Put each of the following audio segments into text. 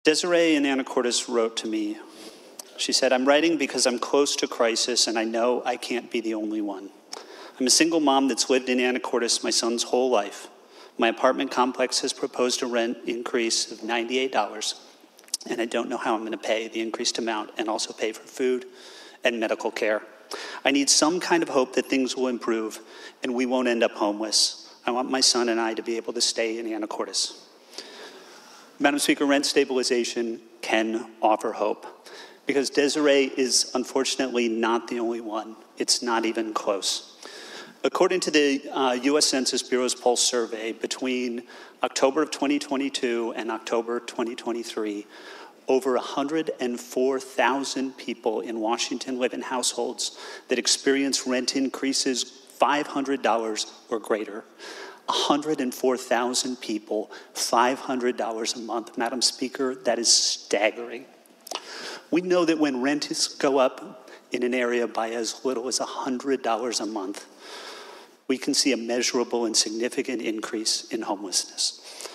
Desiree in Anacortes wrote to me. She said, I'm writing because I'm close to crisis and I know I can't be the only one. I'm a single mom that's lived in Anacortes my son's whole life. My apartment complex has proposed a rent increase of $98, and I don't know how I'm going to pay the increased amount and also pay for food and medical care. I need some kind of hope that things will improve and we won't end up homeless. I want my son and I to be able to stay in Anacortes. Madam Speaker, rent stabilization can offer hope because Desiree is unfortunately not the only one. It's not even close. According to the U.S. Census Bureau's Pulse survey, between October of 2022 and October 2023, over 104,000 people in Washington live in households that experience rent increases $500 or greater. 104,000 people, $500 a month. Madam Speaker, that is staggering. We know that when rents go up in an area by as little as $100 a month, we can see a measurable and significant increase in homelessness.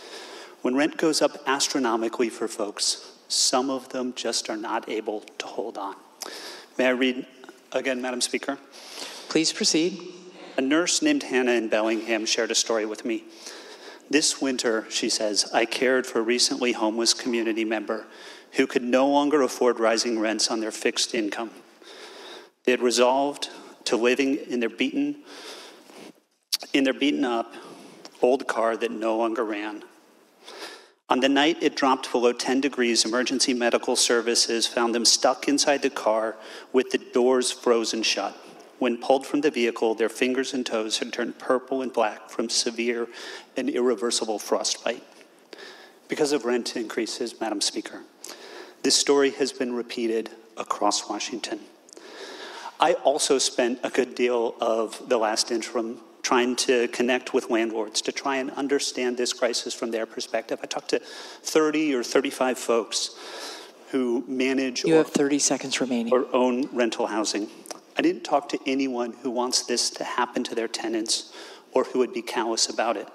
When rent goes up astronomically for folks, some of them just are not able to hold on. May I read again, Madam Speaker? Please proceed. A nurse named Hannah in Bellingham shared a story with me. This winter, she says, I cared for a recently homeless community member who could no longer afford rising rents on their fixed income. They had resolved to living in their beaten up old car that no longer ran. On the night it dropped below 10 degrees, emergency medical services found them stuck inside the car with the doors frozen shut. When pulled from the vehicle, their fingers and toes had turned purple and black from severe and irreversible frostbite. Because of rent increases, Madam Speaker, this story has been repeated across Washington. I also spent a good deal of the last interim trying to connect with landlords to try and understand this crisis from their perspective. I talked to 30 or 35 folks who manage You have 30 seconds remaining. or own rental housing. I didn't talk to anyone who wants this to happen to their tenants or who would be callous about it.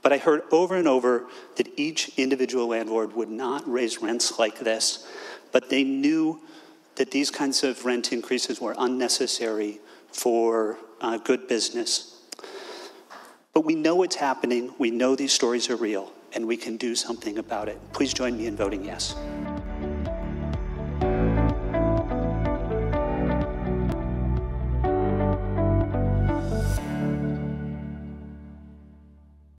But I heard over and over that each individual landlord would not raise rents like this, but they knew that these kinds of rent increases were unnecessary for good business. But we know it's happening, we know these stories are real, and we can do something about it. Please join me in voting yes.